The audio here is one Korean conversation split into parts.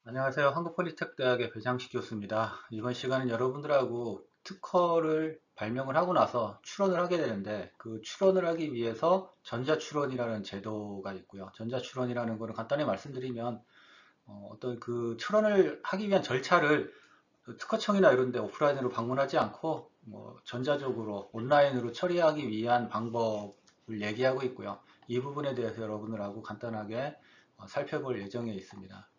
안녕하세요. 한국폴리텍대학의 배장식 교수입니다. 이번 시간은 여러분들하고 특허를 발명을 하고 나서 출원을 하게 되는데 그 출원을 하기 위해서 전자출원이라는 제도가 있고요. 전자출원이라는 거는 간단히 말씀드리면 어떤 그 출원을 하기 위한 절차를 특허청이나 이런 데 오프라인으로 방문하지 않고 전자적으로 온라인으로 처리하기 위한 방법을 얘기하고 있고요. 이 부분에 대해서 여러분들하고 간단하게 살펴볼 예정에 있습니다.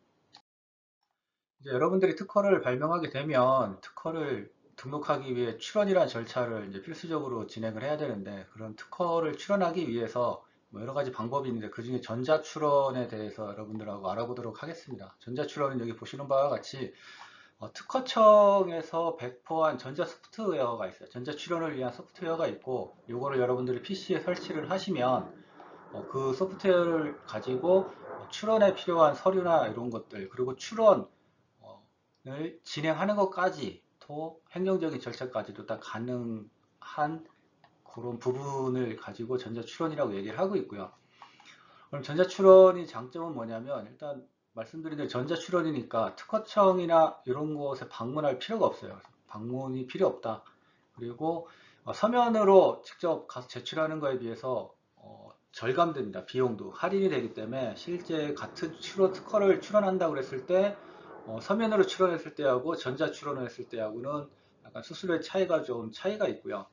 이제 여러분들이 특허를 발명하게 되면 특허를 등록하기 위해 출원이라는 절차를 이제 필수적으로 진행을 해야 되는데 그런 특허를 출원하기 위해서 여러 가지 방법이 있는데 그 중에 전자출원에 대해서 여러분들하고 알아보도록 하겠습니다. 전자출원은 여기 보시는 바와 같이 특허청에서 배포한 전자 소프트웨어가 있어요. 전자출원을 위한 소프트웨어가 있고 이거를 여러분들이 PC에 설치를 하시면 그 소프트웨어를 가지고 출원에 필요한 서류나 이런 것들 그리고 출원을 진행하는 것까지 또 행정적인 절차까지도 다 가능한 그런 부분을 가지고 전자출원이라고 얘기를 하고 있고요. 그럼 전자출원의 장점은 뭐냐면 일단 말씀드린 대로 전자출원이니까 특허청이나 이런 곳에 방문할 필요가 없어요. 방문이 필요 없다. 그리고 서면으로 직접 가서 제출하는 거에 비해서 절감됩니다. 비용도 할인이 되기 때문에 실제 같은 특허를 출원한다고 그랬을 때 서면으로 출원했을 때하고 전자 출원을 했을 때하고는 약간 수수료의 차이가 좀 차이가 있고요.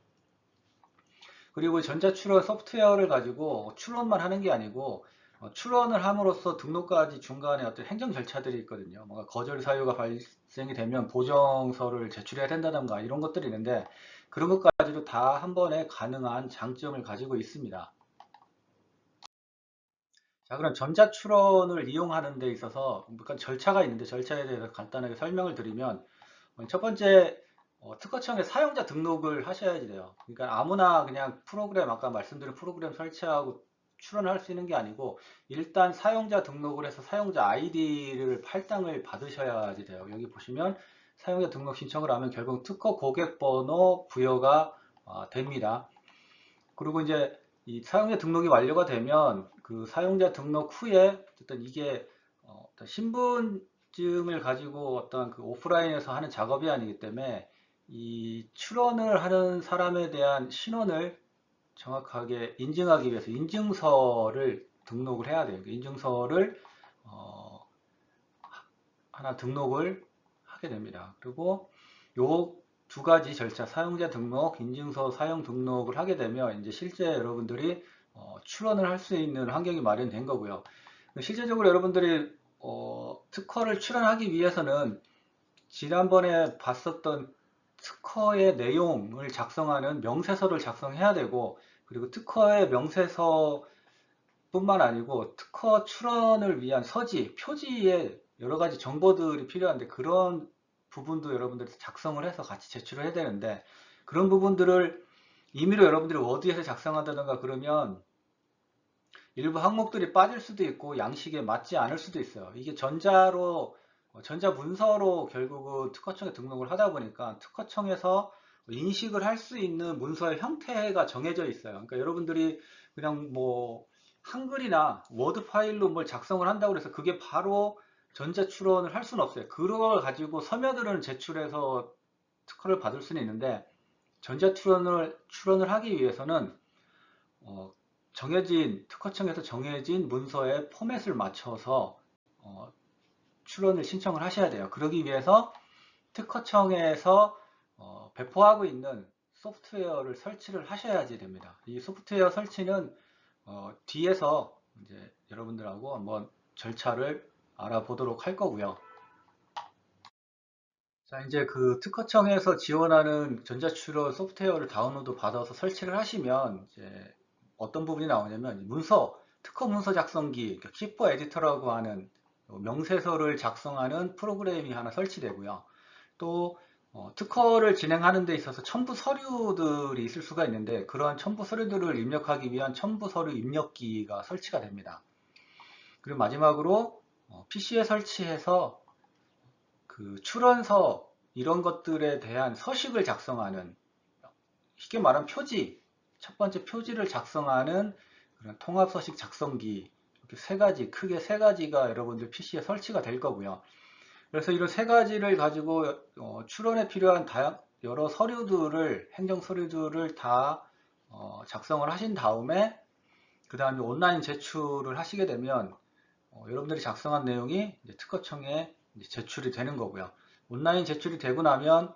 그리고 전자출원 소프트웨어를 가지고 출원만 하는 게 아니고 출원을 함으로써 등록까지 중간에 어떤 행정 절차들이 있거든요. 뭔가 거절 사유가 발생이 되면 보정서를 제출해야 된다던가 이런 것들이 있는데 그런 것까지도 다 한 번에 가능한 장점을 가지고 있습니다. 자, 그럼 전자출원을 이용하는 데 있어서 약간 절차가 있는데 절차에 대해서 간단하게 설명을 드리면 첫 번째 특허청에 사용자 등록을 하셔야지 돼요. 그러니까 아무나 그냥 프로그램 아까 말씀드린 프로그램 설치하고 출원할 수 있는 게 아니고 일단 사용자 등록을 해서 사용자 아이디를 할당을 받으셔야지 돼요. 여기 보시면 사용자 등록 신청을 하면 결국 특허 고객번호 부여가 됩니다. 그리고 이제 이 사용자 등록이 완료가 되면 그 사용자 등록 후에 어쨌든 이게 어떤 신분증을 가지고 어떤 그 오프라인에서 하는 작업이 아니기 때문에 이 출원을 하는 사람에 대한 신원을 정확하게 인증하기 위해서 인증서를 등록을 해야 돼요. 그 인증서를 어, 하나 등록을 하게 됩니다. 그리고 요 두 가지 절차, 사용자 등록, 인증서 사용 등록을 하게 되면 이제 실제 여러분들이 출원을 할 수 있는 환경이 마련된 거고요. 실제적으로 여러분들이 특허를 출원하기 위해서는 지난번에 봤었던 특허의 내용을 작성하는 명세서를 작성해야 되고 그리고 특허의 명세서 뿐만 아니고 특허 출원을 위한 서지, 표지에 여러 가지 정보들이 필요한데 그런 부분도 여러분들이 작성을 해서 같이 제출을 해야 되는데 그런 부분들을 임의로 여러분들이 워드에서 작성한다던가 그러면 일부 항목들이 빠질 수도 있고 양식에 맞지 않을 수도 있어요. 이게 전자 문서로 결국은 특허청에 등록을 하다 보니까 특허청에서 인식을 할 수 있는 문서의 형태가 정해져 있어요. 그러니까 여러분들이 그냥 뭐 한글이나 워드 파일로 뭘 작성을 한다고 해서 그게 바로 전자 출원을 할 수는 없어요. 그걸 가지고 서면으로는 제출해서 특허를 받을 수는 있는데 전자 출원을 하기 위해서는 어, 특허청에서 정해진 문서의 포맷을 맞춰서 어, 출원을 신청을 하셔야 돼요. 그러기 위해서 특허청에서 배포하고 있는 소프트웨어를 설치를 하셔야지 됩니다. 이 소프트웨어 설치는 뒤에서 이제 여러분들하고 한번 절차를 알아보도록 할 거고요. 자, 이제 그 특허청에서 지원하는 전자출원 소프트웨어를 다운로드 받아서 설치를 하시면 이제 어떤 부분이 나오냐면 특허 문서 작성기, 그러니까 키포 에디터라고 하는 명세서를 작성하는 프로그램이 하나 설치되고요. 또 특허를 진행하는 데 있어서 첨부 서류들이 있을 수가 있는데 그러한 첨부 서류들을 입력하기 위한 첨부 서류 입력기가 설치가 됩니다. 그리고 마지막으로 PC에 설치해서 그 출원서 이런 것들에 대한 서식을 작성하는 쉽게 말하면 표지 첫 번째 표지를 작성하는 그런 통합서식 작성기 이렇게 세 가지 크게 세 가지가 여러분들 PC에 설치가 될 거고요. 그래서 이런 세 가지를 가지고 출원에 필요한 여러 서류들을, 행정 서류들을 다 작성을 하신 다음에 그 다음에 온라인 제출을 하시게 되면 여러분들이 작성한 내용이 이제 특허청에 이제 제출이 되는 거고요. 온라인 제출이 되고 나면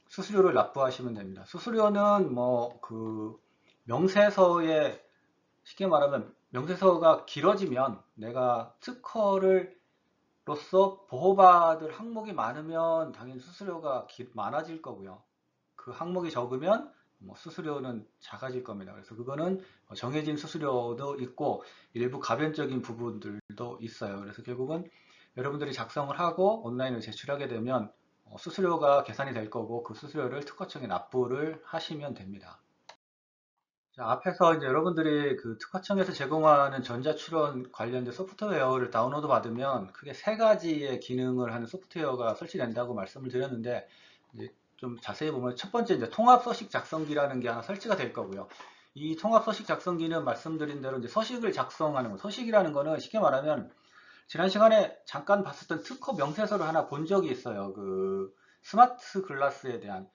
수수료를 납부하시면 됩니다. 수수료는 뭐 그 명세서에, 쉽게 말하면 명세서가 길어지면 내가 특허를 로서 보호받을 항목이 많으면 당연히 수수료가 많아질 거고요. 그 항목이 적으면 뭐 수수료는 작아질 겁니다. 그래서 그거는 정해진 수수료도 있고 일부 가변적인 부분들도 있어요. 그래서 결국은 여러분들이 작성을 하고 온라인으로 제출하게 되면 수수료가 계산이 될 거고 그 수수료를 특허청에 납부를 하시면 됩니다. 자, 앞에서 이제 여러분들이 그 특허청에서 제공하는 전자출원 관련된 소프트웨어를 다운로드 받으면 크게 세 가지의 기능을 하는 소프트웨어가 설치된다고 말씀을 드렸는데, 이제 좀 자세히 보면 첫 번째 이제 통합 서식 작성기라는 게 하나 설치가 될 거고요. 이 통합 서식 작성기는 말씀드린 대로 이제 서식을 작성하는 거. 서식이라는 거는 쉽게 말하면 지난 시간에 잠깐 봤었던 특허 명세서를 하나 본 적이 있어요. 그 스마트 글라스에 대한.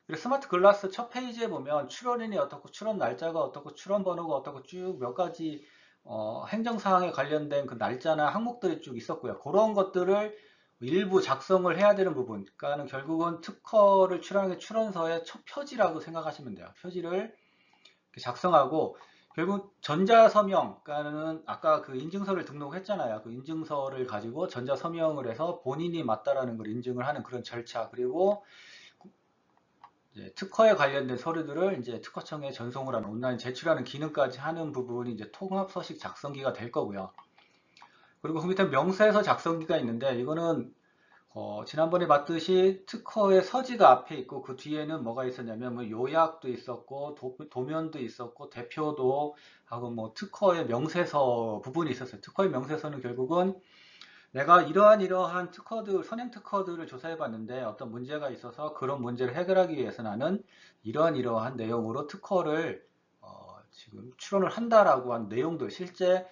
그리고 스마트 글라스 첫 페이지에 보면 출원인이 어떻고 출원 날짜가 어떻고 출원 번호가 어떻고 쭉 몇 가지 행정사항에 관련된 그 날짜나 항목들이 쭉 있었고요. 그런 것들을 일부 작성을 해야 되는 부분. 그러니까는 결국은 특허를 출원하는 출원서의 첫 표지라고 생각하시면 돼요. 표지를 작성하고 결국 전자서명, 그러니까는 아까 그 인증서를 등록했잖아요. 그 인증서를 가지고 전자서명을 해서 본인이 맞다라는 걸 인증을 하는 그런 절차. 그리고 특허에 관련된 서류들을 이제 특허청에 전송을 하는 온라인 제출하는 기능까지 하는 부분이 이제 통합 서식 작성기가 될 거고요. 그리고 그 밑에 명세서 작성기가 있는데 이거는 지난번에 봤듯이 특허의 서지가 앞에 있고 그 뒤에는 뭐가 있었냐면 뭐 요약도 있었고 도면도 있었고 대표도 하고 뭐 특허의 명세서 부분이 있었어요. 특허의 명세서는 결국은 내가 이러한 특허들, 선행 특허들을 조사해 봤는데 어떤 문제가 있어서 그런 문제를 해결하기 위해서 나는 이러한 내용으로 특허를 지금 출원을 한다라고 한 내용들, 실제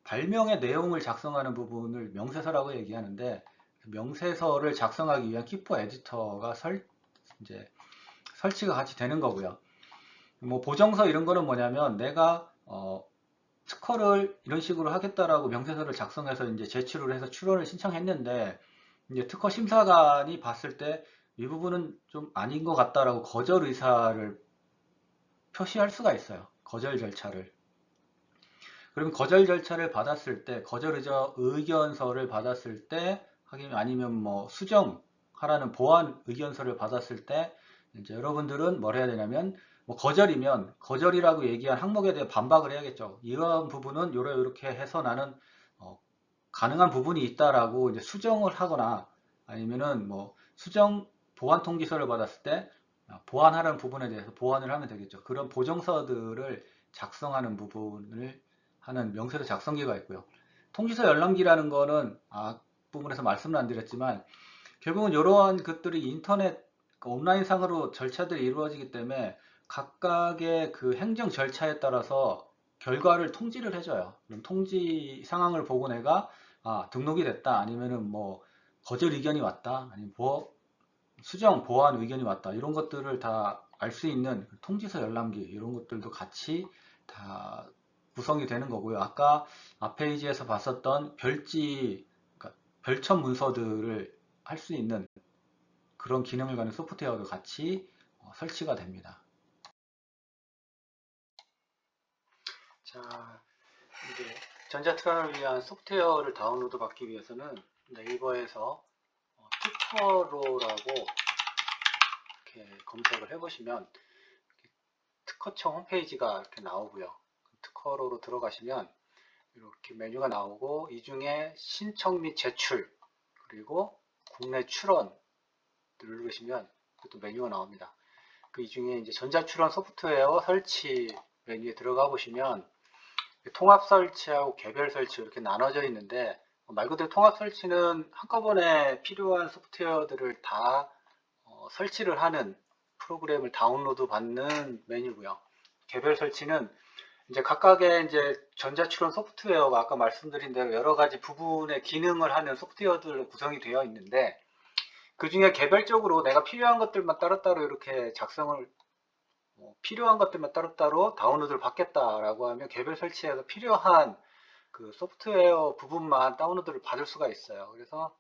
발명의 내용을 작성하는 부분을 명세서라고 얘기하는데 명세서를 작성하기 위한 키포 에디터가 이제 설치가 같이 되는 거고요. 뭐 보정서 이런 거는 뭐냐면 내가 특허를 이런 식으로 하겠다라고 명세서를 작성해서 이제 제출을 해서 출원을 신청했는데 이제 특허 심사관이 봤을 때 이 부분은 좀 아닌 것 같다라고 거절 의사를 표시할 수가 있어요. 거절 절차를. 그러면 거절 절차를 받았을 때, 거절 의견서를 받았을 때, 아니면 뭐 수정하라는 보완 의견서를 받았을 때, 이제 여러분들은 뭘 해야 되냐면, 뭐 거절이면 거절이라고 얘기한 항목에 대해 반박을 해야겠죠. 이러한 부분은 요렇게 해서 나는 가능한 부분이 있다라고 이제 수정을 하거나 아니면은 뭐 수정 보완 통지서를 받았을 때 보완하라는 부분에 대해서 보완을 하면 되겠죠. 그런 보정서들을 작성하는 부분을 하는 명세서 작성기가 있고요. 통지서 열람기라는 거는 부분에서 말씀을 안 드렸지만 결국은 이러한 것들이 인터넷 온라인상으로 절차들이 이루어지기 때문에 각각의 그 행정 절차에 따라서 결과를 통지를 해줘요. 그럼 통지 상황을 보고 내가 등록이 됐다 아니면은 뭐 거절 의견이 왔다 아니면 수정 보완 의견이 왔다 이런 것들을 다 알 수 있는 통지서 열람기 이런 것들도 같이 다 구성이 되는 거고요. 아까 앞 페이지에서 봤었던 그러니까 별첨 문서들을 할 수 있는 그런 기능을 가는 소프트웨어도 같이 설치가 됩니다. 자, 이제 전자트란을 위한 소프트웨어를 다운로드 받기 위해서는 네이버에서 특허로라고 이렇게 검색을 해보시면 특허청 홈페이지가 이렇게 나오고요. 특허로로 들어가시면 이렇게 메뉴가 나오고 이 중에 신청 및 제출 그리고 국내 출원 누르시면 또 메뉴가 나옵니다. 그 이 중에 이제 전자출원 소프트웨어 설치 메뉴에 들어가 보시면 통합 설치하고 개별 설치 이렇게 나눠져 있는데 말 그대로 통합 설치는 한꺼번에 필요한 소프트웨어들을 다 설치를 하는 프로그램을 다운로드 받는 메뉴고요. 개별 설치는 이제 각각의 이제 전자추론 소프트웨어가 아까 말씀드린 대로 여러 가지 부분의 기능을 하는 소프트웨어들로 구성이 되어 있는데 그 중에 개별적으로 내가 필요한 것들만 따로따로 이렇게 작성을 필요한 것들만 따로따로 다운로드를 받겠다라고 하면 개별 설치해서 필요한 그 소프트웨어 부분만 다운로드를 받을 수가 있어요. 그래서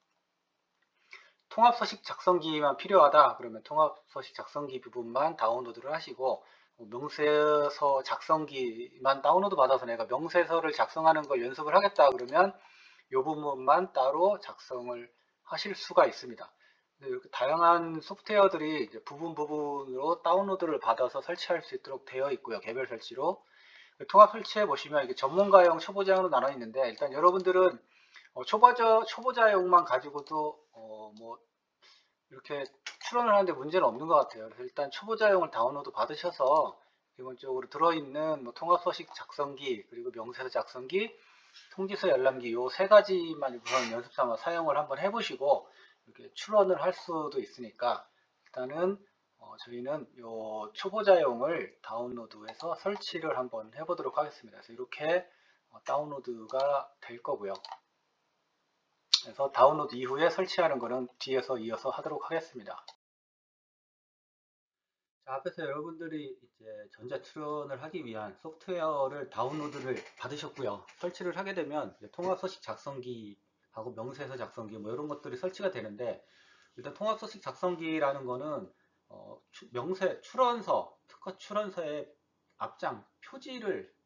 통합서식 작성기만 필요하다 그러면 통합서식 작성기 부분만 다운로드를 하시고 명세서 작성기만 다운로드 받아서 내가 명세서를 작성하는 걸 연습을 하겠다 그러면 이 부분만 따로 작성을 하실 수가 있습니다. 이렇게 다양한 소프트웨어들이 이제 부분으로 다운로드를 받아서 설치할 수 있도록 되어 있고요. 개별 설치로. 통합 설치해 보시면 이게 전문가용, 초보자용으로 나눠 있는데 일단 여러분들은 초보자용만 가지고도 뭐 이렇게 추론을 하는데 문제는 없는 것 같아요. 그래서 일단 초보자용을 다운로드 받으셔서 기본적으로 들어있는 뭐 통합서식 작성기, 그리고 명세서 작성기, 통지서 열람기 요 세 가지만 우선 연습 삼아 사용을 한번 해보시고 이렇게 추론을 할 수도 있으니까 일단은 저희는 요 초보자용을 다운로드해서 설치를 한번 해보도록 하겠습니다. 그래서 이렇게 다운로드가 될 거고요. 그래서 다운로드 이후에 설치하는 거는 뒤에서 이어서 하도록 하겠습니다. 자, 앞에서 여러분들이 이제 전자추론을 하기 위한 소프트웨어를 다운로드를 받으셨고요. 설치를 하게 되면 통합서식 작성기하고 명세서 작성기 뭐 이런 것들이 설치가 되는데 일단 통합서식 작성기라는 거는 추론서, 특허 추론서의 앞장,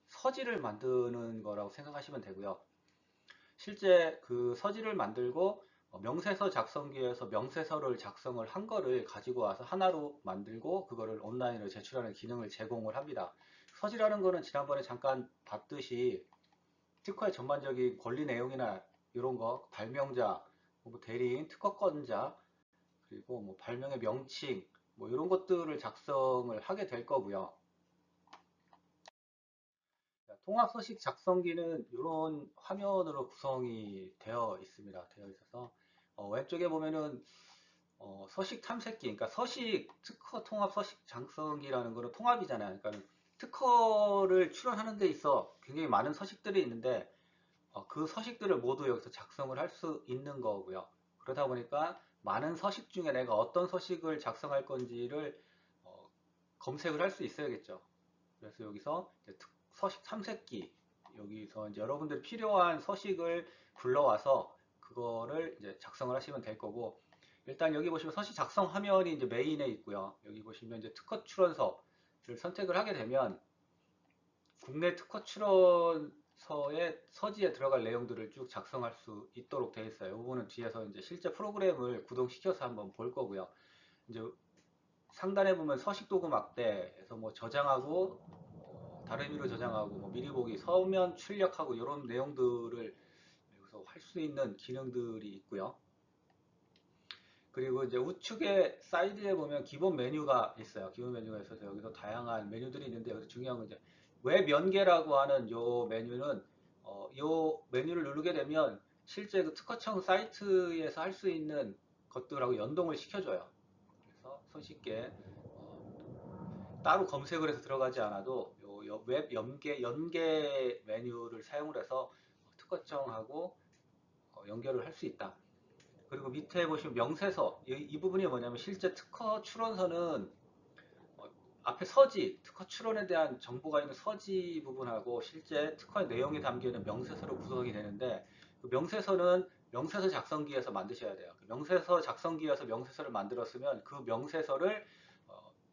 서지를 만드는 거라고 생각하시면 되고요. 실제 그 서지를 만들고 명세서 작성기에서 명세서를 작성을 한 거를 가지고 와서 하나로 만들고 그거를 온라인으로 제출하는 기능을 제공을 합니다. 서지라는 거는 지난번에 잠깐 봤듯이 특허의 전반적인 권리 내용이나 이런 거, 발명자, 뭐 대리인, 특허권자, 그리고 뭐 발명의 명칭, 뭐 이런 것들을 작성을 하게 될 거고요. 통합서식 작성기는 이런 화면으로 구성이 되어 있습니다. 되어 있어서 왼쪽에 보면은 서식 탐색기, 그러니까 서식 특허 통합 서식 작성기라는 거는 통합이잖아요. 그러니까 특허를 출원하는 데 있어 굉장히 많은 서식들이 있는데 그 서식들을 모두 여기서 작성을 할 수 있는 거고요. 그러다 보니까 많은 서식 중에 내가 어떤 서식을 작성할 건지를 검색을 할 수 있어야겠죠. 그래서 여기서 이제 서식 탐색기 여기서 이제 여러분들 필요한 서식을 불러와서 그거를 이제 작성을 하시면 될 거고 일단 여기 보시면 서식 작성 화면이 이제 메인에 있고요. 여기 보시면 이제 특허 출원서를 선택을 하게 되면 국내 특허 출원서의 서지에 들어갈 내용들을 쭉 작성할 수 있도록 되어 있어요. 이 부분은 뒤에서 이제 실제 프로그램을 구동시켜서 한번 볼 거고요. 이제 상단에 보면 서식 도구 막대에서 뭐 저장하고 다른 의미로 저장하고 뭐 미리 보기, 서면 출력하고 이런 내용들을 여기서 할 수 있는 기능들이 있고요. 그리고 이제 우측에 사이드에 보면 기본 메뉴가 있어요. 기본 메뉴가 있어서 여기서 다양한 메뉴들이 있는데 여기서 중요한 건 이제 웹 연계라고 하는 요 메뉴는 요 메뉴를 누르게 되면 실제 그 특허청 사이트에서 할 수 있는 것들하고 연동을 시켜줘요. 그래서 손쉽게 따로 검색을 해서 들어가지 않아도 웹 연계 메뉴를 사용을 해서 특허청하고 연결을 할 수 있다. 그리고 밑에 보시면 명세서 이 부분이 뭐냐면 실제 특허 출원서는 앞에 서지, 특허 출원에 대한 정보가 있는 서지 부분하고 실제 특허의 내용이 담겨 있는 명세서로 구성이 되는데 그 명세서는 명세서 작성기에서 만드셔야 돼요. 명세서 작성기에서 명세서를 만들었으면 그 명세서를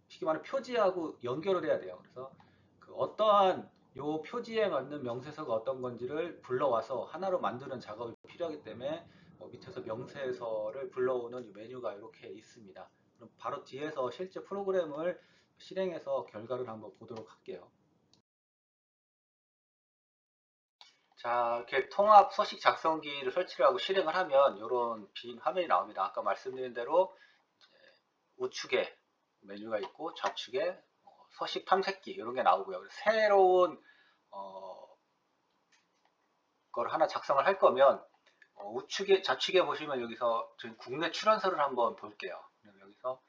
쉽게 말하면 표지하고 연결을 해야 돼요. 그래서 그 어떠한 요 표지에 맞는 명세서가 어떤 건지를 불러와서 하나로 만드는 작업이 필요하기 때문에 밑에서 명세서를 불러오는 이 메뉴가 이렇게 있습니다. 그럼 바로 뒤에서 실제 프로그램을 실행해서 결과를 한번 보도록 할게요. 자, 이렇게 통합 서식 작성기를 설치를 하고 실행을 하면 이런 빈 화면이 나옵니다. 아까 말씀드린 대로 우측에 메뉴가 있고 좌측에 서식 탐색기 이런 게 나오고요. 새로운 걸 하나 작성을 할 거면 좌측에 보시면 여기서 저희 국내 출원서를 한번 볼게요. 여기서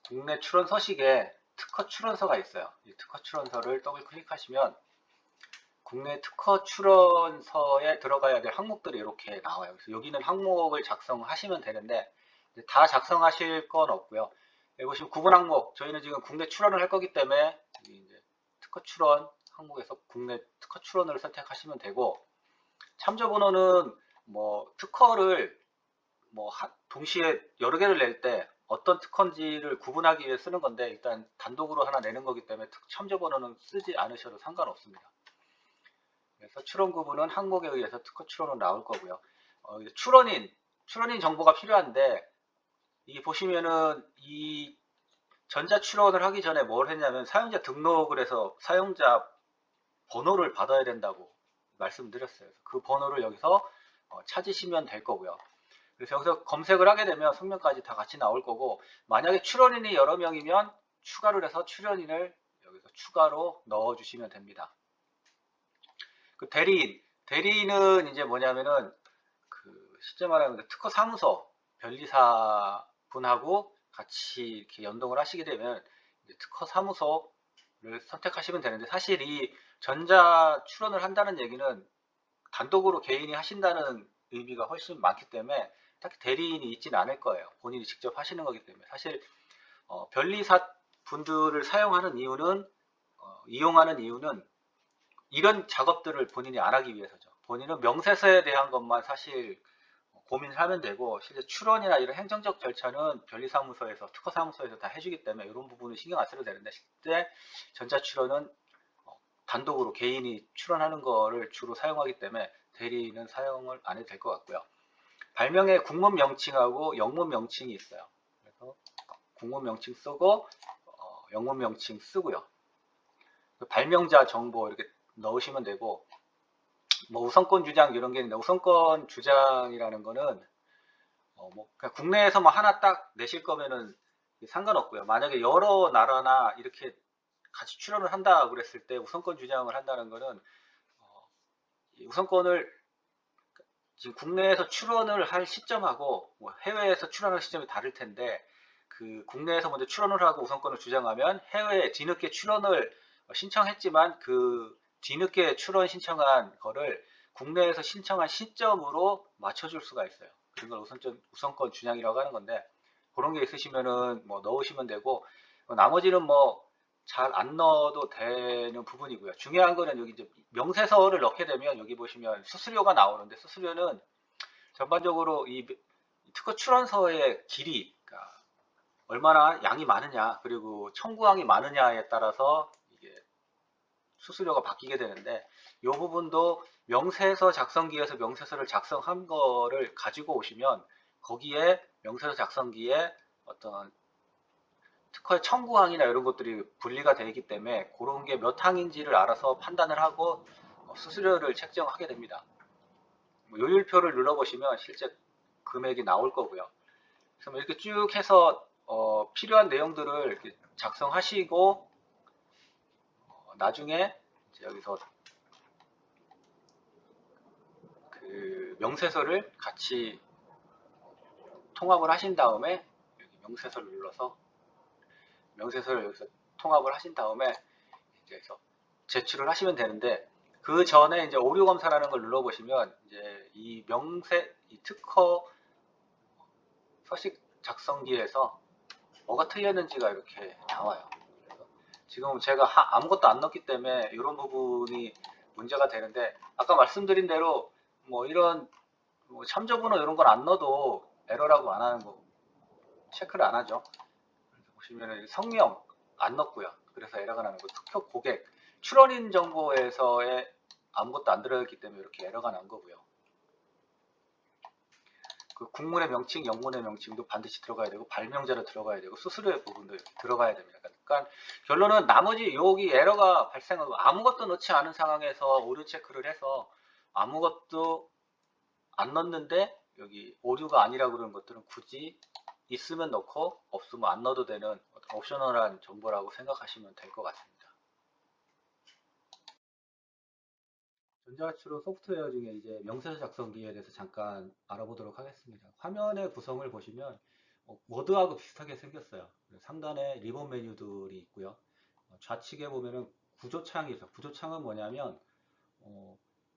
국내 출원 서식에 특허 출원서가 있어요. 이 특허 출원서를 더블 클릭하시면 국내 특허 출원서에 들어가야 될 항목들이 이렇게 나와요. 그래서 여기는 항목을 작성하시면 되는데 다 작성하실 건 없고요. 여기 보시면 구분 항목, 저희는 지금 국내 출원을 할 거기 때문에 여기 이제 특허 출원 항목에서 국내 특허 출원을 선택하시면 되고, 참조 번호는 뭐 특허를 뭐 동시에 여러 개를 낼 때 어떤 특허인지를 구분하기 위해 쓰는 건데, 일단 단독으로 하나 내는 거기 때문에 참조 번호는 쓰지 않으셔도 상관없습니다. 그래서 출원 구분은 항목에 의해서 특허 출원은 나올 거고요. 출원인 정보가 필요한데, 이 보시면은 이 전자 출원을 하기 전에 뭘 했냐면 사용자 등록을 해서 사용자 번호를 받아야 된다고 말씀드렸어요. 그 번호를 여기서 찾으시면 될 거고요. 그래서 여기서 검색을 하게 되면 성명까지 다 같이 나올 거고, 만약에 출원인이 여러 명이면 추가를 해서 출원인을 여기서 추가로 넣어 주시면 됩니다. 그 대리인은 이제 뭐냐면은 실제 말하면 특허 사무소 변리사 분하고 같이 이렇게 연동을 하시게 되면 특허 사무소를 선택하시면 되는데, 사실 이 전자 출원을 한다는 얘기는 단독으로 개인이 하신다는 의미가 훨씬 많기 때문에 딱히 대리인이 있지는 않을 거예요. 본인이 직접 하시는 거기 때문에. 사실 변리사 분들을 이용하는 이유는 이런 작업들을 본인이 안 하기 위해서죠. 본인은 명세서에 대한 것만 사실 고민을 하면 되고, 실제 출원이나 이런 행정적 절차는 변리사무소에서, 특허사무소에서 다 해주기 때문에 이런 부분은 신경 안 써도 되는데, 실제 전자출원은 단독으로 개인이 출원하는 거를 주로 사용하기 때문에 대리인은 사용을 안 해도 될 것 같고요. 발명의 국문 명칭하고 영문 명칭이 있어요. 그래서 국문 명칭 쓰고 영문 명칭 쓰고요. 발명자 정보 이렇게 넣으시면 되고, 뭐 우선권 주장 이런 게 있는데, 우선권 주장이라는 거는 뭐 그냥 국내에서 뭐 하나 딱 내실 거면은 상관없고요. 만약에 여러 나라나 이렇게 같이 출원을 한다 그랬을 때 우선권 주장을 한다는 거는 우선권을 지금 국내에서 출원을 할 시점하고 뭐 해외에서 출원할 시점이 다를 텐데, 그 국내에서 먼저 출원을 하고 우선권을 주장하면 해외에 뒤늦게 출원을 신청했지만 그 뒤늦게 출원 신청한 거를 국내에서 신청한 시점으로 맞춰줄 수가 있어요. 그런 걸 우선권 주장이라고 하는 건데, 그런 게 있으시면은 뭐 넣으시면 되고, 나머지는 뭐 잘 안 넣어도 되는 부분이고요. 중요한 거는 여기 이제 명세서를 넣게 되면 여기 보시면 수수료가 나오는데, 수수료는 전반적으로 이 특허 출원서의 길이, 그러니까 얼마나 양이 많으냐, 그리고 청구항이 많으냐에 따라서 이게 수수료가 바뀌게 되는데, 이 부분도 명세서 작성기에서 명세서를 작성한 거를 가지고 오시면 거기에 명세서 작성기에 어떤 특허의 청구항이나 이런 것들이 분리가 되기 때문에 그런 게 몇 항인지를 알아서 판단을 하고 수수료를 책정하게 됩니다. 요율표를 눌러보시면 실제 금액이 나올 거고요. 그래서 이렇게 쭉 해서 필요한 내용들을 이렇게 작성하시고 나중에 이제 여기서 그 명세서를 같이 통합을 하신 다음에 여기 명세서를 눌러서 명세서를 여기서 통합을 하신 다음에 이제 제출을 하시면 되는데, 그 전에 이제 오류 검사라는 걸 눌러보시면 이제 이 특허 서식 작성기에서 뭐가 틀렸는지가 이렇게 나와요. 그래서 지금 제가 아무것도 안 넣었기 때문에 이런 부분이 문제가 되는데, 아까 말씀드린 대로 뭐 이런 뭐 참조번호 이런 건 안 넣어도 에러라고 안 하는 거 체크를 안 하죠. 그래서 보시면은 성명 안 넣었고요. 그래서 에러가 나는 거. 특허 고객 출원인 정보에서의 아무것도 안 들어있기 때문에 이렇게 에러가 난 거고요. 그 국문의 명칭, 영문의 명칭도 반드시 들어가야 되고, 발명자로 들어가야 되고, 수수료의 부분도 이렇게 들어가야 됩니다. 그러니까 결론은 나머지 여기 에러가 발생하고 아무것도 넣지 않은 상황에서 오류 체크를 해서 아무것도 안 넣는데 여기 오류가 아니라고 그러는 것들은 굳이 있으면 넣고 없으면 안 넣어도 되는 옵셔널한 정보라고 생각하시면 될 것 같습니다. 전자출원 소프트웨어 중에 이제 명세서 작성기에 대해서 잠깐 알아보도록 하겠습니다. 화면의 구성을 보시면 워드하고 비슷하게 생겼어요. 상단에 리본 메뉴들이 있고요. 좌측에 보면은 구조창이 있어요. 구조창은 뭐냐면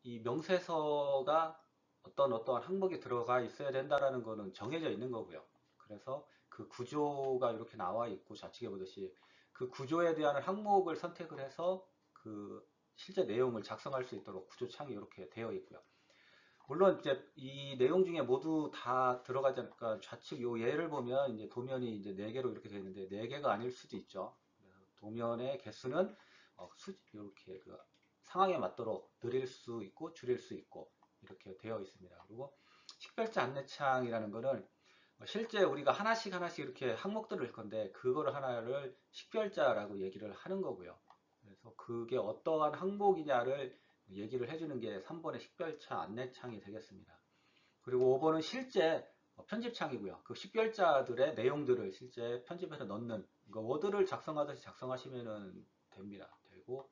이 명세서가 어떠한 항목이 들어가 있어야 된다라는 거는 정해져 있는 거고요. 그래서 그 구조가 이렇게 나와 있고 좌측에 보듯이 그 구조에 대한 항목을 선택을 해서 그 실제 내용을 작성할 수 있도록 구조창이 이렇게 되어 있고요. 물론 이제 이 내용 중에 모두 다 들어가지 않을까. 좌측 요 예를 보면 이제 도면이 이제 4개로 이렇게 되어 있는데 4개가 아닐 수도 있죠. 그래서 도면의 개수는 이렇게 그 상황에 맞도록 늘릴 수 있고 줄일 수 있고 이렇게 되어 있습니다. 그리고 식별자 안내창이라는 거는 실제 우리가 하나씩 하나씩 이렇게 항목들을 할 건데 그거를 하나를 식별자라고 얘기를 하는 거고요. 그래서 그게 어떠한 항목이냐를 얘기를 해주는 게 3번의 식별차 안내창이 되겠습니다. 그리고 5번은 실제 편집창이고요. 그 식별자들의 내용들을 실제 편집해서 넣는 워드를 작성하듯이 작성하시면 됩니다. 되고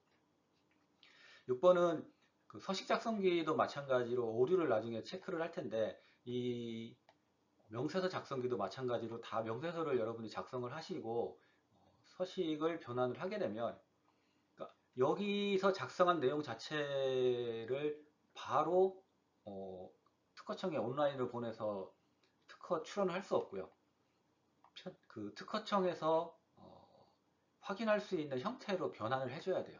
6번은 그 서식 작성기도 마찬가지로 오류를 나중에 체크를 할 텐데 이 명세서 작성기도 마찬가지로 다 명세서를 여러분이 작성을 하시고 서식을 변환을 하게 되면 그러니까 여기서 작성한 내용 자체를 바로 특허청에 온라인으로 보내서 특허 출원을 할 수 없고요. 그 특허청에서 확인할 수 있는 형태로 변환을 해줘야 돼요.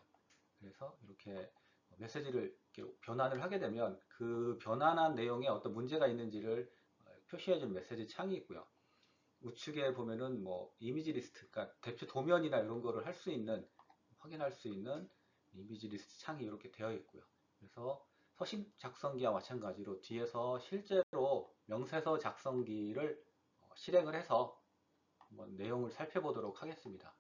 그래서 이렇게 메시지를 이렇게 변환을 하게 되면 그 변환한 내용에 어떤 문제가 있는지를 표시해주는 메시지 창이 있고요. 우측에 보면은 뭐 이미지 리스트, 그러니까 대표 도면이나 이런 거를 할 수 있는 확인할 수 있는 이미지 리스트 창이 이렇게 되어 있고요. 그래서 서식 작성기와 마찬가지로 뒤에서 실제로 명세서 작성기를 실행을 해서 한번 내용을 살펴보도록 하겠습니다.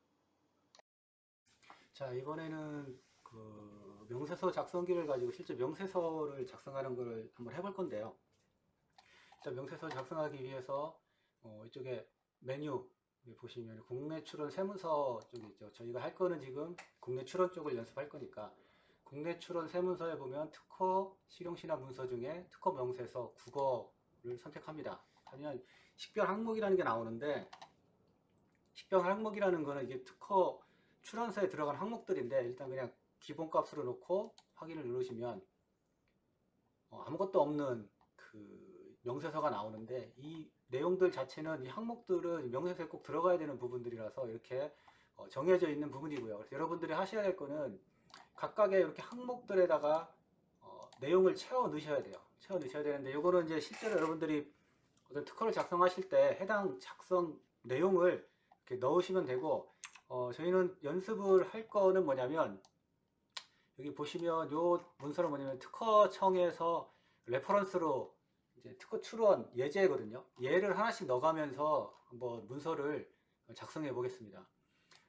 자, 이번에는 그 명세서 작성기를 가지고 실제 명세서를 작성하는 걸 한번 해볼 건데요. 일단 명세서 작성하기 위해서 이쪽에 메뉴 보시면 국내 출원 세무서 쪽이 있죠. 저희가 할 거는 지금 국내 출원 쪽을 연습할 거니까 국내 출원 세무서에 보면 특허 실용신화 문서 중에 특허 명세서 국어를 선택합니다. 하면 식별 항목이라는 게 나오는데 식별 항목이라는 거는 이게 특허 출원서에 들어간 항목들인데 일단 그냥 기본값으로 놓고 확인을 누르시면 아무것도 없는 그 명세서가 나오는데 이 내용들 자체는 이 항목들은 명세서에 꼭 들어가야 되는 부분들이라서 이렇게 정해져 있는 부분이고요. 그래서 여러분들이 하셔야 될 거는 각각의 이렇게 항목들에다가 내용을 채워 넣으셔야 돼요. 채워 넣으셔야 되는데 이거는 이제 실제로 여러분들이 어떤 특허를 작성하실 때 해당 작성 내용을 이렇게 넣으시면 되고 저희는 연습을 할 거는 뭐냐면 여기 보시면 요 문서는 뭐냐면 특허청에서 레퍼런스로 이제 특허 출원 예제거든요. 예를 하나씩 넣어가면서 한번 문서를 작성해 보겠습니다.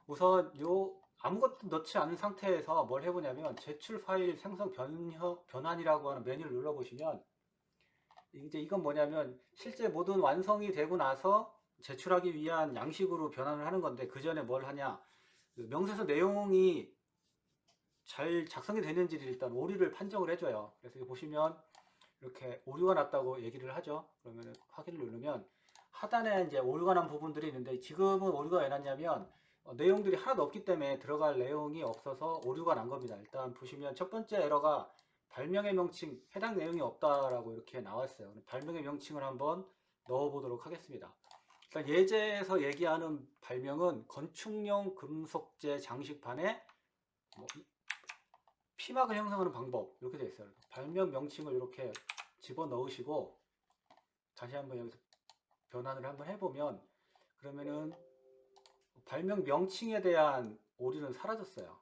우선 요 아무것도 넣지 않은 상태에서 뭘 해보냐면 제출 파일 생성 변환이라고 하는 메뉴를 눌러보시면 이제 이건 뭐냐면 실제 모든 완성이 되고 나서 제출하기 위한 양식으로 변환을 하는 건데 그 전에 뭘 하냐 그 명세서 내용이 잘 작성이 되는지를 일단 오류를 판정을 해줘요. 그래서 여기 보시면 이렇게 오류가 났다고 얘기를 하죠. 그러면 확인을 누르면 하단에 이제 오류가 난 부분들이 있는데 지금은 오류가 왜 났냐면 내용들이 하나도 없기 때문에 들어갈 내용이 없어서 오류가 난 겁니다. 일단 보시면 첫 번째 에러가 발명의 명칭 해당 내용이 없다라고 이렇게 나왔어요. 발명의 명칭을 한번 넣어보도록 하겠습니다. 일단 예제에서 얘기하는 발명은 건축용 금속재 장식판에 뭐 피막을 형성하는 방법 이렇게 되어 있어요. 발명 명칭을 이렇게 집어 넣으시고 다시 한번 여기서 변환을 한번 해보면 그러면은 발명 명칭에 대한 오류는 사라졌어요.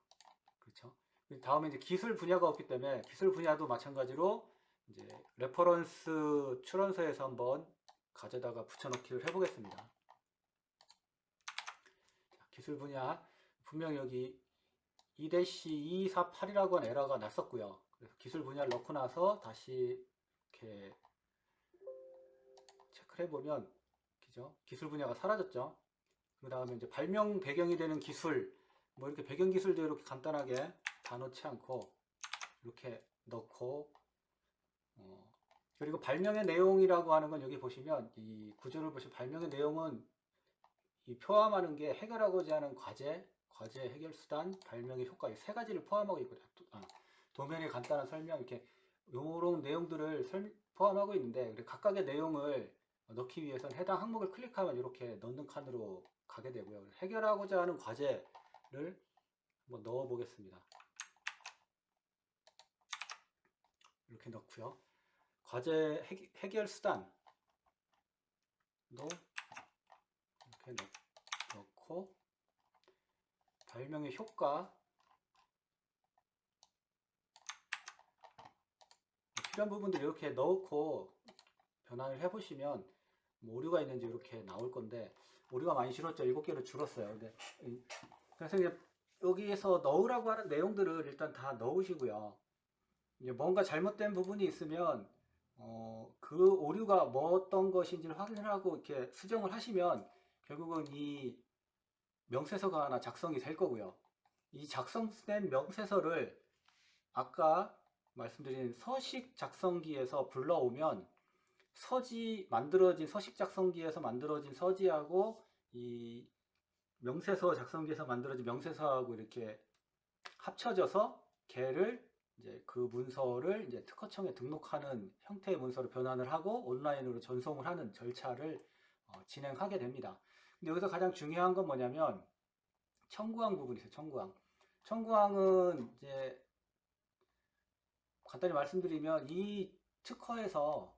그렇죠? 다음에 이제 기술 분야가 없기 때문에 기술 분야도 마찬가지로 이제 레퍼런스 출원서에서 한번 가져다가 붙여넣기를 해보겠습니다. 자, 기술 분야 분명 여기 2-248이라고 하는 에러가 났었고요. 그래서 기술 분야를 넣고 나서 다시 이렇게 체크를 해보면 그죠? 기술 분야가 사라졌죠. 그 다음에 이제 발명 배경이 되는 기술 뭐 이렇게 배경 기술도 이렇게 간단하게 다 넣지 않고 이렇게 넣고 그리고 발명의 내용이라고 하는 건 여기 보시면 이 구조를 보시면 발명의 내용은 이 포함하는 게 해결하고자 하는 과제 해결 수단, 발명의 효과 이 세 가지를 포함하고 있거든요. 도면이 간단한 설명 이렇게 요런 내용들을 포함하고 있는데 각각의 내용을 넣기 위해서는 해당 항목을 클릭하면 이렇게 넣는 칸으로 가게 되고요. 해결하고자 하는 과제를 한번 넣어 보겠습니다. 이렇게 넣고요. 과제 해결 수단도 이렇게 넣고 발명의 효과 필요한 부분들 이렇게 넣고 변환을 해보시면 뭐 오류가 있는지 이렇게 나올 건데 오류가 많이 줄었죠. 7개로 줄었어요. 근데 그래서 이제 여기에서 넣으라고 하는 내용들을 일단 다 넣으시고요. 이제 뭔가 잘못된 부분이 있으면 그 오류가 뭐 어떤 것인지를 확인하고 이렇게 수정을 하시면 결국은 이 명세서가 하나 작성이 될 거고요. 이 작성된 명세서를 아까 말씀드린 서식 작성기에서 불러오면 서식 작성기에서 만들어진 서지하고 이 명세서 작성기에서 만들어진 명세서하고 이렇게 합쳐져서 걔를 이제 그 문서를 이제 특허청에 등록하는 형태의 문서로 변환을 하고 온라인으로 전송을 하는 절차를 진행하게 됩니다. 근데 여기서 가장 중요한 건 뭐냐면 청구항 부분이 있어요. 청구항은 이제 간단히 말씀드리면 이 특허에서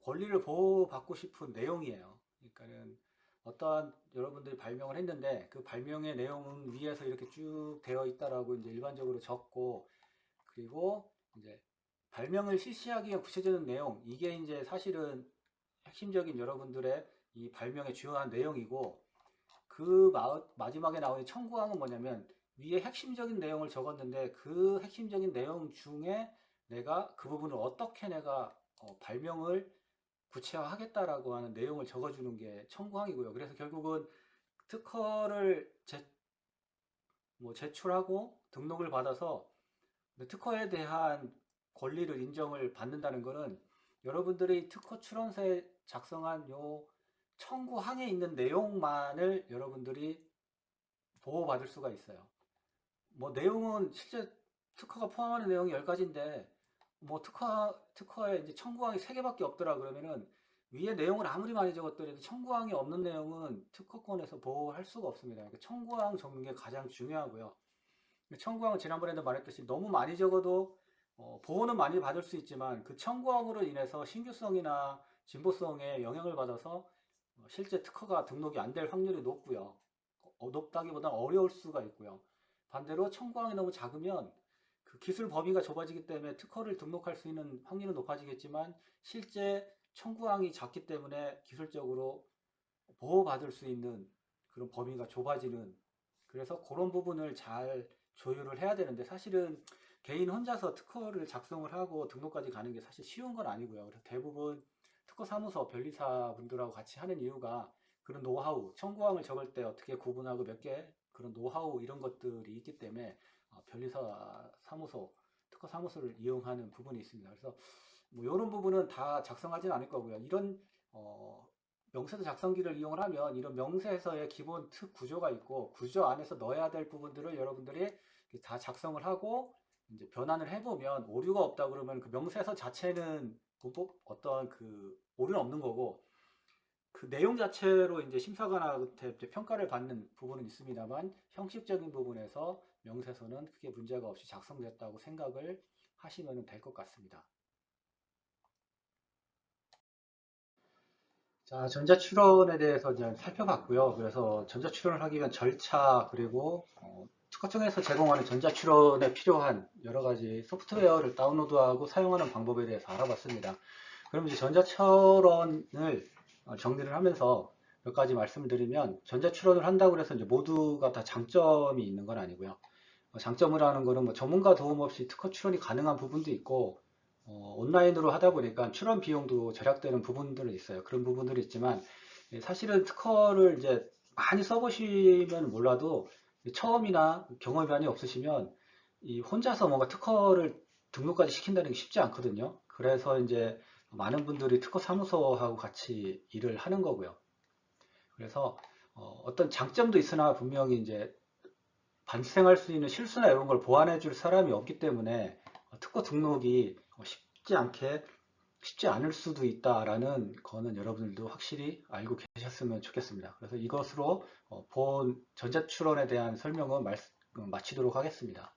권리를 보호받고 싶은 내용이에요. 그러니까는 어떠한 여러분들이 발명을 했는데 그 발명의 내용은 위에서 이렇게 쭉 되어 있다라고 이제 일반적으로 적고 그리고 이제 발명을 실시하기 위한 구체적인 내용 이게 이제 사실은 핵심적인 여러분들의 이 발명의 주요한 내용이고 그 마지막에 나오는 청구항은 뭐냐면 위에 핵심적인 내용을 적었는데 그 핵심적인 내용 중에 내가 그 부분을 어떻게 내가 발명을 구체화하겠다라고 하는 내용을 적어주는 게 청구항이고요. 그래서 결국은 특허를 제출하고 등록을 받아서 특허에 대한 권리를 인정을 받는다는 것은 여러분들이 특허 출원서에 작성한 요 청구항에 있는 내용만을 여러분들이 보호받을 수가 있어요. 뭐 내용은 실제 특허가 포함하는 내용이 10가지인데 뭐 특허에 이제 청구항이 3개밖에 없더라 그러면은 위에 내용을 아무리 많이 적었더라도 청구항이 없는 내용은 특허권에서 보호할 수가 없습니다. 그러니까 청구항 적는 게 가장 중요하고요. 청구항은 지난번에도 말했듯이 너무 많이 적어도 보호는 많이 받을 수 있지만 그 청구항으로 인해서 신규성이나 진보성에 영향을 받아서 실제 특허가 등록이 안 될 확률이 높고요. 높다기보다는 어려울 수가 있고요. 반대로 청구항이 너무 작으면 그 기술 범위가 좁아지기 때문에 특허를 등록할 수 있는 확률은 높아지겠지만 실제 청구항이 작기 때문에 기술적으로 보호받을 수 있는 그런 범위가 좁아지는 그래서 그런 부분을 잘 조율을 해야 되는데 사실은 개인 혼자서 특허를 작성을 하고 등록까지 가는 게 사실 쉬운 건 아니고요. 그래서 대부분 특허사무소 변리사 분들하고 같이 하는 이유가 그런 노하우, 청구항을 적을 때 어떻게 구분하고 몇 개 그런 노하우 이런 것들이 있기 때문에 변리사 사무소, 특허사무소를 이용하는 부분이 있습니다. 그래서 뭐 이런 부분은 다 작성하지는 않을 거고요. 이런 명세서 작성기를 이용을 하면 이런 명세서의 기본 특 구조가 있고 구조 안에서 넣어야 될 부분들을 여러분들이 다 작성을 하고 이제 변환을 해보면 오류가 없다 그러면 그 명세서 자체는 어떤 그 오류는 없는 거고 그 내용 자체로 이제 심사관한테 평가를 받는 부분은 있습니다만 형식적인 부분에서 명세서는 크게 문제가 없이 작성됐다고 생각을 하시면 될 것 같습니다. 자, 전자출원에 대해서 이제 살펴봤고요. 그래서 전자출원을 하기 위한 절차 그리고 특허청에서 제공하는 전자출원에 필요한 여러 가지 소프트웨어를 다운로드하고 사용하는 방법에 대해서 알아봤습니다. 그럼 이제 전자출원을 정리를 하면서 몇 가지 말씀을 드리면 전자출원을 한다고 해서 이제 모두가 다 장점이 있는 건 아니고요. 장점을 하는 거는 뭐 전문가 도움 없이 특허 출원이 가능한 부분도 있고 온라인으로 하다 보니까 출원 비용도 절약되는 부분들은 있어요. 그런 부분들이 있지만 사실은 특허를 이제 많이 써보시면 몰라도 처음이나 경험이 많이 없으시면 이 혼자서 뭔가 특허를 등록까지 시킨다는 게 쉽지 않거든요. 그래서 이제 많은 분들이 특허 사무소하고 같이 일을 하는 거고요. 그래서 어떤 장점도 있으나 분명히 이제 발생할 수 있는 실수나 이런 걸 보완해 줄 사람이 없기 때문에 특허 등록이 쉽지 않을 수도 있다라는 거는 여러분들도 확실히 알고 계셨으면 좋겠습니다. 그래서 이것으로 본 전자출원에 대한 설명은 마치도록 하겠습니다.